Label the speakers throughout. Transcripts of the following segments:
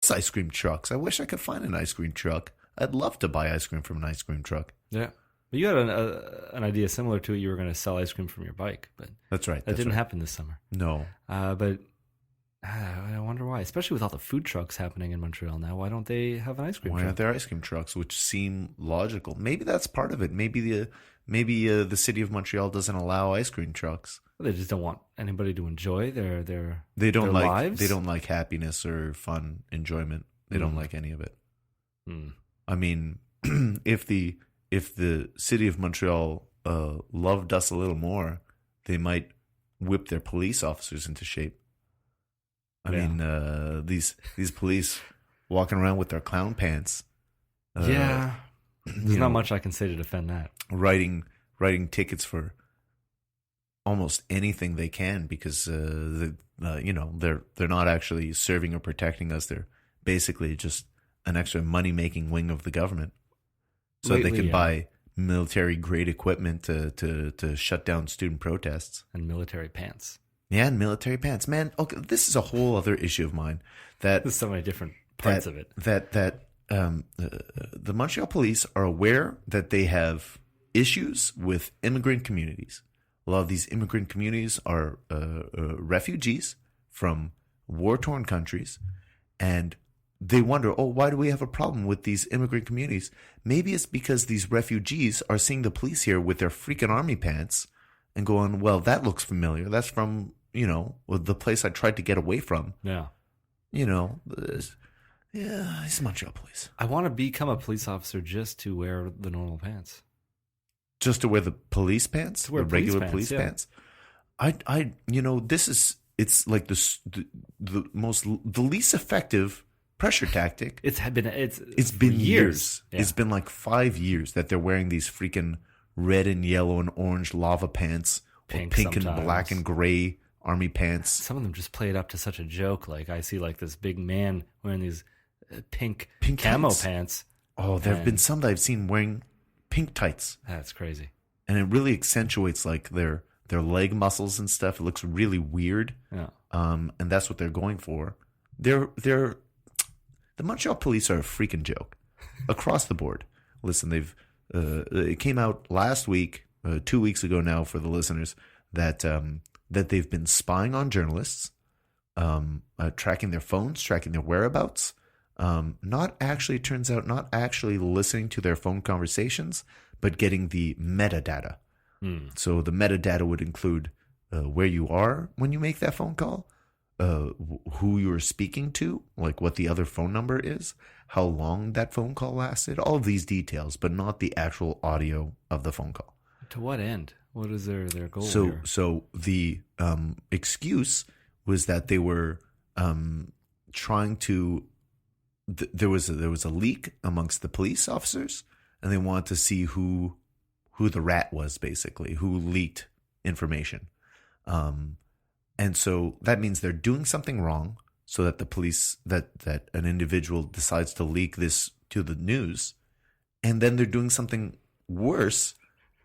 Speaker 1: hates ice cream trucks. I wish I could find an ice cream truck. I'd love to buy ice cream from an ice cream truck.
Speaker 2: Yeah. But you had an idea similar to it. You were going to sell ice cream from your bike, but
Speaker 1: that's right.
Speaker 2: That didn't happen this summer.
Speaker 1: No.
Speaker 2: But I wonder why, especially with all the food trucks happening in Montreal now. Why don't they have an ice cream truck?
Speaker 1: Why aren't there ice cream trucks, which seem logical? Maybe that's part of it. Maybe the city of Montreal doesn't allow ice cream trucks.
Speaker 2: They just don't want anybody to enjoy their
Speaker 1: lives.
Speaker 2: lives.
Speaker 1: They don't like happiness or fun, enjoyment. They don't like any of it. I mean, if the city of Montreal loved us a little more, they might whip their police officers into shape. I mean, these police walking around with their clown pants.
Speaker 2: There's not much I can say to defend that.
Speaker 1: Writing tickets for almost anything they can because they're not actually serving or protecting us. They're basically just an extra money-making wing of the government, so they can buy military-grade equipment to shut down student protests
Speaker 2: and military pants.
Speaker 1: Yeah, and military pants, man. Okay, this is a whole other issue of mine.
Speaker 2: There's so many different parts of it.
Speaker 1: The Montreal police are aware that they have issues with immigrant communities. A lot of these immigrant communities are refugees from war-torn countries, and they wonder, why do we have a problem with these immigrant communities? Maybe it's because these refugees are seeing the police here with their freaking army pants and going, well, that looks familiar. That's from, the place I tried to get away from.
Speaker 2: Yeah.
Speaker 1: It's Montreal police.
Speaker 2: I want to become a police officer just to wear the normal pants.
Speaker 1: Just to wear the police pants?
Speaker 2: To wear
Speaker 1: the regular police pants? It's like the least effective pressure tactic.
Speaker 2: It's
Speaker 1: been years.
Speaker 2: Yeah.
Speaker 1: It's been like 5 years that they're wearing these freaking red and yellow and orange lava pants,
Speaker 2: pink
Speaker 1: and black and gray army pants.
Speaker 2: Some of them just play it up to such a joke. Like I see like this big man wearing these pink camo pants.
Speaker 1: Oh, there have been some that I've seen wearing pink tights.
Speaker 2: That's crazy.
Speaker 1: And it really accentuates like their leg muscles and stuff. It looks really weird.
Speaker 2: Yeah.
Speaker 1: And that's what they're going for. The Montreal police are a freaking joke across the board. Listen, it came out last week, 2 weeks ago now for the listeners, that they've been spying on journalists, tracking their phones, tracking their whereabouts. Not actually listening to their phone conversations, but getting the metadata. So the metadata would include where you are when you make that phone call, who you were speaking to, like what the other phone number is, how long that phone call lasted, all of these details, but not the actual audio of the phone call.
Speaker 2: To what end? What is their goal
Speaker 1: here?
Speaker 2: So
Speaker 1: the excuse was that they were trying to. There was a leak amongst the police officers, and they wanted to see who the rat was, basically, who leaked information. And so that means they're doing something wrong, so that the police that an individual decides to leak this to the news, and then they're doing something worse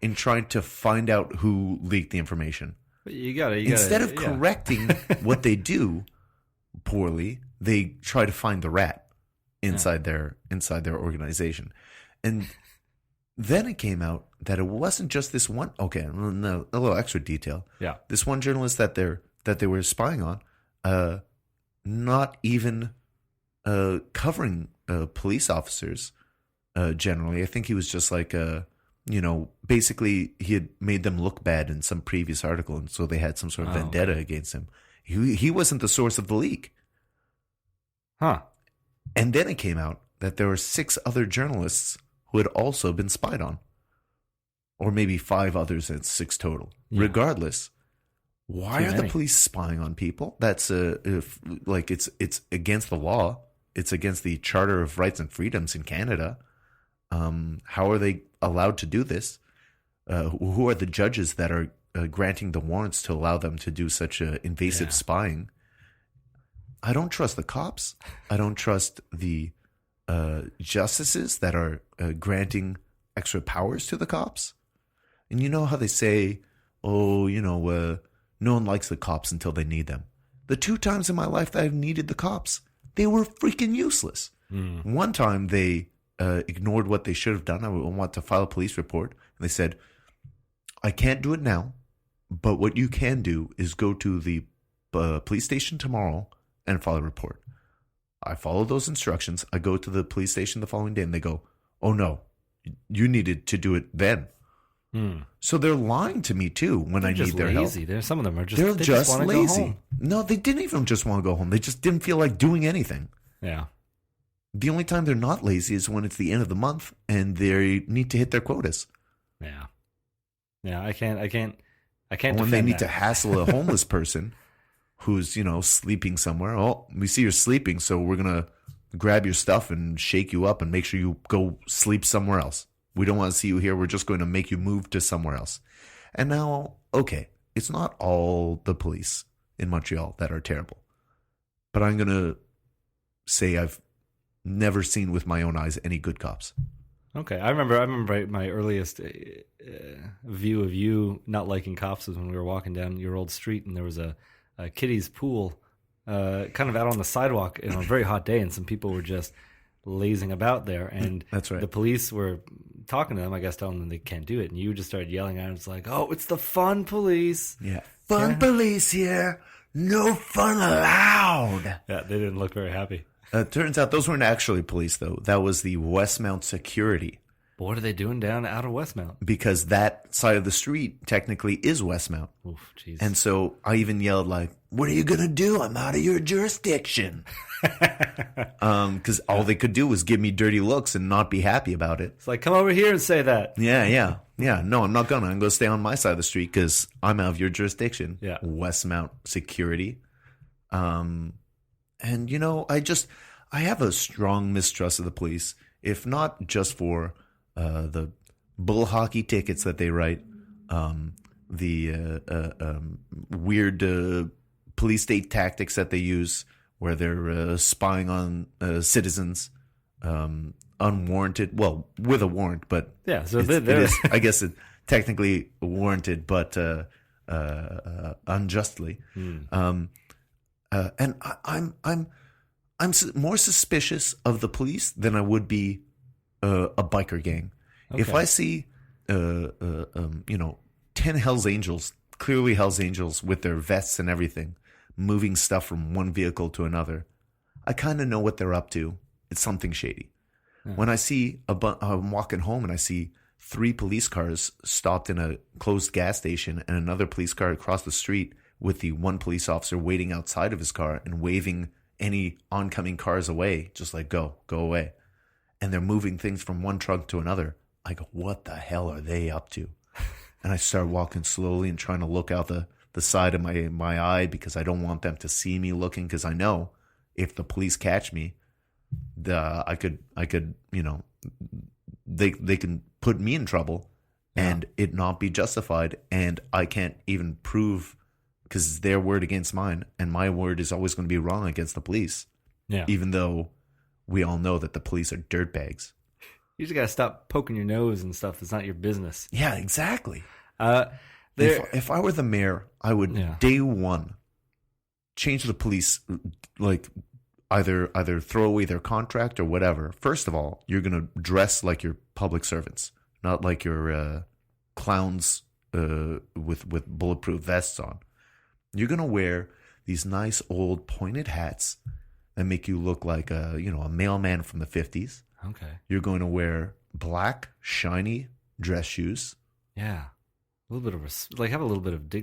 Speaker 1: in trying to find out who leaked the information. Instead of correcting what they do poorly, they try to find the rat inside their organization. And then it came out that it wasn't just this one. Okay, no, a little extra detail.
Speaker 2: Yeah,
Speaker 1: this one journalist that they were spying on, not even covering police officers generally. I think he was just like basically he had made them look bad in some previous article, and so they had some sort of vendetta against him. He wasn't the source of the leak.
Speaker 2: Huh.
Speaker 1: And then it came out that there were 6 other journalists who had also been spied on. Or maybe 5 others, and 6 total. Yeah. Regardless, why are the police spying on people? That's it's against the law. It's against the Charter of Rights and Freedoms in Canada. How are they allowed to do this? Who are the judges that are granting the warrants to allow them to do such invasive spying? I don't trust the cops. I don't trust the justices that are granting extra powers to the cops. And you know how they say, no one likes the cops until they need them. The 2 times in my life that I've needed the cops, they were freaking useless. One time they ignored what they should have done. I want to file a police report. And they said, I can't do it now, but what you can do is go to the police station tomorrow and file a report. I follow those instructions. I go to the police station the following day and they go, oh no, you needed to do it then. So they're lying to me too when I need their
Speaker 2: lazy.
Speaker 1: help.
Speaker 2: Some of them are just
Speaker 1: They're just
Speaker 2: want to
Speaker 1: lazy.
Speaker 2: go home.
Speaker 1: No, they didn't even just want to go home. They just didn't feel like doing anything.
Speaker 2: Yeah.
Speaker 1: The only time they're not lazy is when it's the end of the month and they need to hit their quotas.
Speaker 2: Yeah. Yeah, I can't
Speaker 1: When they need
Speaker 2: that.
Speaker 1: to hassle a homeless person who's, sleeping somewhere. Oh, we see you're sleeping, so we're going to grab your stuff and shake you up and make sure you go sleep somewhere else. We don't want to see you here. We're just going to make you move to somewhere else. And now, okay, it's not all the police in Montreal that are terrible. But I'm going to say I've never seen with my own eyes any good cops.
Speaker 2: Okay, I remember my earliest view of you not liking cops was when we were walking down your old street and there was a kiddies pool kind of out on the sidewalk on a very hot day, and some people were just lazing about there, and
Speaker 1: that's right.
Speaker 2: The police were talking to them, I guess, telling them they can't do it, and you just started yelling at them. It's like, oh, it's the fun police.
Speaker 1: Yeah, fun police here. No fun allowed.
Speaker 2: Yeah, they didn't look very happy.
Speaker 1: Turns out those weren't actually police, though. That was the Westmount security.
Speaker 2: But what are they doing down out of Westmount?
Speaker 1: Because that side of the street technically is Westmount.
Speaker 2: Oof, jeez.
Speaker 1: And so I even yelled like, what are you going to do? I'm out of your jurisdiction. Because all they could do was give me dirty looks and not be happy about it.
Speaker 2: It's like, come over here and say that.
Speaker 1: Yeah. No, I'm not gonna. I'm gonna stay on my side of the street because I'm out of your jurisdiction.
Speaker 2: Yeah.
Speaker 1: Westmount security. And I have a strong mistrust of the police, if not just for the bull hockey tickets that they write, the weird police state tactics that they use, where they're spying on citizens, unwarranted. Well, with a warrant, but
Speaker 2: yeah. So
Speaker 1: it is, I guess, it technically warranted, but unjustly. And I'm more suspicious of the police than I would be a biker gang.
Speaker 2: Okay.
Speaker 1: If I see 10 Hells Angels, clearly Hells Angels with their vests and everything, moving stuff from one vehicle to another, I kind of know what they're up to. It's something shady. Yeah. When I see I'm walking home and I see 3 police cars stopped in a closed gas station and another police car across the street with the one police officer waiting outside of his car and waving any oncoming cars away, just like, go away. And they're moving things from one trunk to another. I go, what the hell are they up to? And I start walking slowly and trying to look out the side of my eye because I don't want them to see me looking, because I know if the police catch me, I could they can put me in trouble and it not be justified, and I can't even prove, because it's their word against mine, and my word is always going to be wrong against the police.
Speaker 2: Yeah.
Speaker 1: Even though we all know that the police are dirtbags.
Speaker 2: You just got to stop poking your nose and stuff. It's not your business.
Speaker 1: Yeah, exactly.
Speaker 2: If
Speaker 1: I were the mayor, I would day one change the police, like either throw away their contract or whatever. First of all, you're going to dress like your public servants, not like your clowns with bulletproof vests on. You're going to wear these nice old pointed hats that make you look like a mailman from the 50s.
Speaker 2: Okay.
Speaker 1: You're going to wear black, shiny dress shoes.
Speaker 2: Yeah. A little bit of have a little bit of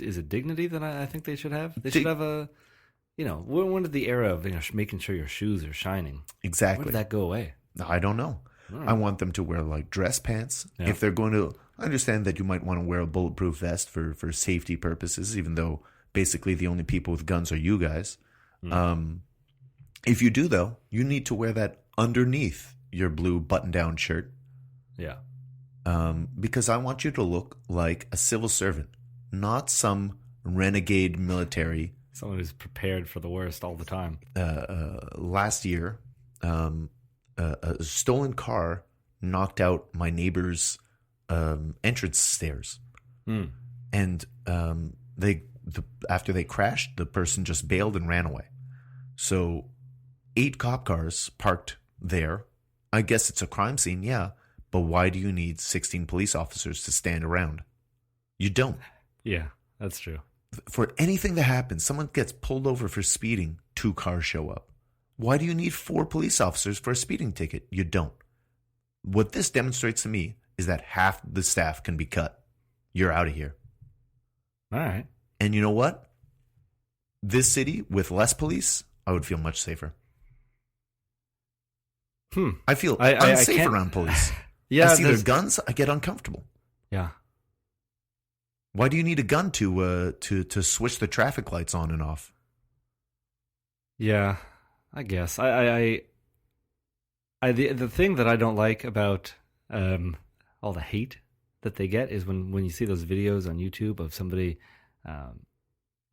Speaker 2: is it dignity that I think they should have? They should have a, when did the era of making sure your shoes are shining?
Speaker 1: Exactly.
Speaker 2: When did that go away?
Speaker 1: I don't know. I want them to wear like dress pants. Yeah. If they're going to, I understand that you might want to wear a bulletproof vest for safety purposes, even though basically the only people with guns are you guys. If you do, though, you need to wear that underneath your blue button-down shirt.
Speaker 2: Yeah.
Speaker 1: Because I want you to look like a civil servant, not some renegade military.
Speaker 2: Someone who's prepared for the worst all the time.
Speaker 1: Last year, a stolen car knocked out my neighbor's entrance stairs. And after they crashed, the person just bailed and ran away. So 8 cop cars parked there. I guess it's a crime scene, yeah. But why do you need 16 police officers to stand around? You don't.
Speaker 2: Yeah, that's true.
Speaker 1: For anything that happens, someone gets pulled over for speeding, 2 cars show up. Why do you need 4 police officers for a speeding ticket? You don't. What this demonstrates to me is that half the staff can be cut. You're out of here.
Speaker 2: All right.
Speaker 1: And you know what? This city with less police, I would feel much safer. I feel unsafe around police.
Speaker 2: Yeah,
Speaker 1: I see their guns, I get uncomfortable.
Speaker 2: Yeah.
Speaker 1: Why do you need a gun to switch the traffic lights on and off?
Speaker 2: Yeah, I guess. The thing that I don't like about all the hate that they get is when you see those videos on YouTube of somebody kind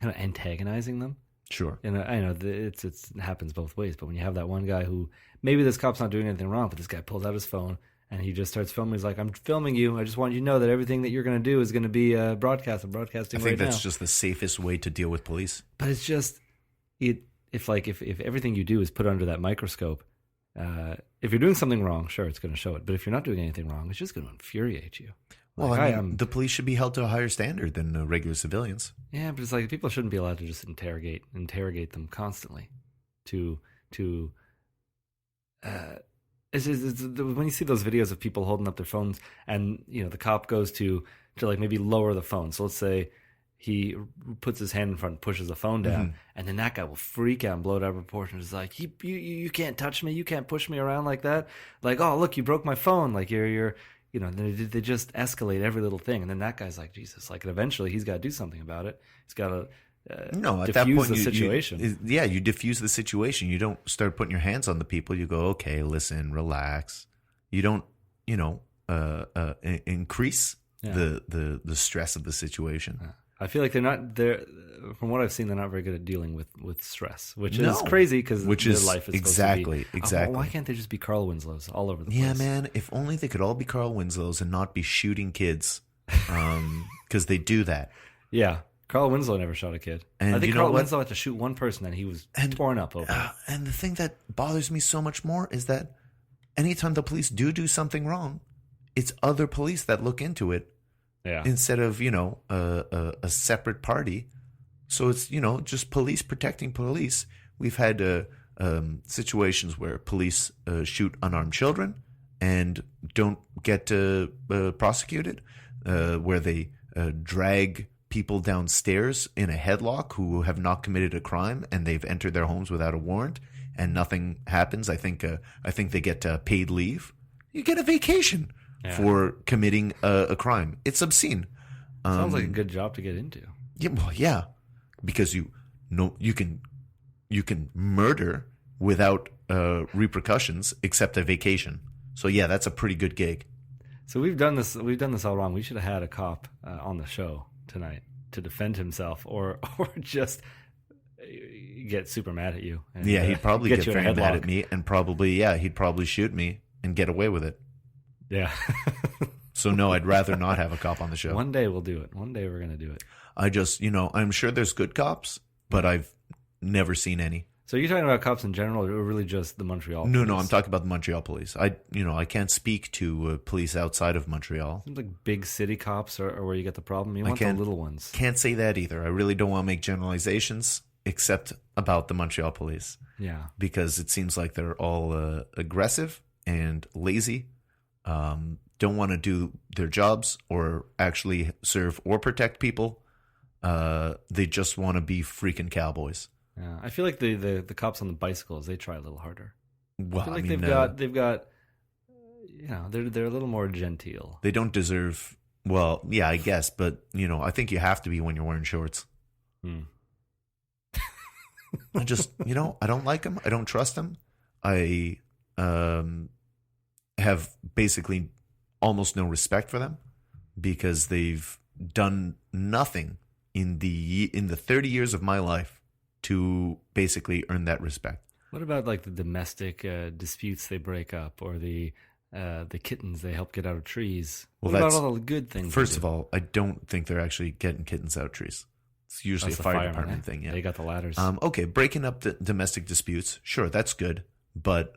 Speaker 2: of antagonizing them.
Speaker 1: Sure.
Speaker 2: And I know it happens both ways, but when you have that one guy who maybe this cop's not doing anything wrong, but this guy pulls out his phone and he just starts filming. He's like, "I'm filming you. I just want you to know that everything that you're going to do is going to be broadcast. I'm broadcasting right now."
Speaker 1: I think that's just the safest way to deal with police.
Speaker 2: But it's just if everything you do is put under that microscope, if you're doing something wrong, sure, it's going to show it. But if you're not doing anything wrong, it's just going to infuriate you.
Speaker 1: Well, the police should be held to a higher standard than regular civilians.
Speaker 2: Yeah, but it's like people shouldn't be allowed to just interrogate them constantly. When you see those videos of people holding up their phones, and the cop goes to like maybe lower the phone. So let's say he puts his hand in front and pushes the phone down, and then that guy will freak out and blow it out of proportion. It's like, you can't touch me, you can't push me around like that. Like, oh look, you broke my phone. Like you're. They just escalate every little thing, and then that guy's like, Jesus, like, and eventually he's got to do something about it. He's got to
Speaker 1: at that point,
Speaker 2: the situation.
Speaker 1: You diffuse the situation. You don't start putting your hands on the people. You go, okay, listen, relax. You don't, increase the stress of the situation.
Speaker 2: I feel like they're from what I've seen, they're not very good at dealing with stress, which is crazy because their life is
Speaker 1: exactly.
Speaker 2: Why can't they just be Carl Winslow's all over the place?
Speaker 1: Yeah, man. If only they could all be Carl Winslow's and not be shooting kids, because they do that.
Speaker 2: Yeah, Carl Winslow never shot a kid.
Speaker 1: And
Speaker 2: I think Carl Winslow had to shoot one person, and he was torn up over it.
Speaker 1: And the thing that bothers me so much more is that anytime the police do something wrong, it's other police that look into it.
Speaker 2: Yeah.
Speaker 1: Instead of a separate party, so it's just police protecting police. We've had situations where police shoot unarmed children and don't get prosecuted, where they drag people downstairs in a headlock who have not committed a crime and they've entered their homes without a warrant and nothing happens. I think they get paid leave. You get a vacation. Yeah. For committing a crime. It's obscene.
Speaker 2: Sounds like a good job to get into.
Speaker 1: Yeah, well, yeah, because you can murder without repercussions except a vacation. So yeah, that's a pretty good gig.
Speaker 2: So we've done this all wrong. We should have had a cop on the show tonight to defend himself, or just get super mad at you. And,
Speaker 1: he'd probably get very mad at me, and he'd probably shoot me and get away with it.
Speaker 2: Yeah.
Speaker 1: So no, I'd rather not have a cop on the show.
Speaker 2: One day we'll do it. One day we're going to do it.
Speaker 1: I just, I'm sure there's good cops, but I've never seen any.
Speaker 2: So you're talking about cops in general, or really just the Montreal police?
Speaker 1: No, I'm talking about the Montreal police. I can't speak to police outside of Montreal.
Speaker 2: Seems like big city cops are where you get the problem. You want the little ones.
Speaker 1: Can't say that either. I really don't want to make generalizations, except about the Montreal police.
Speaker 2: Yeah.
Speaker 1: Because it seems like they're all aggressive and lazy. Don't want to do their jobs or actually serve or protect people. They just want to be freaking cowboys.
Speaker 2: Yeah, I feel like the cops on the bicycles, they try a little harder.
Speaker 1: Well,
Speaker 2: I feel like they've got they're a little more genteel.
Speaker 1: They don't deserve. Well, yeah, I guess, but I think you have to be when you're wearing shorts. I just I don't like them. I don't trust them. I have basically almost no respect for them because they've done nothing in the 30 years of my life to basically earn that respect.
Speaker 2: What about like the domestic disputes they break up, or the kittens they help get out of trees? What about all the good things?
Speaker 1: First of all, I don't think they're actually getting kittens out of trees. It's usually
Speaker 2: That's
Speaker 1: a
Speaker 2: the
Speaker 1: fire
Speaker 2: firemen,
Speaker 1: department
Speaker 2: eh?
Speaker 1: thing. Yeah.
Speaker 2: They got the ladders.
Speaker 1: Okay, breaking up the domestic disputes. Sure, that's good. But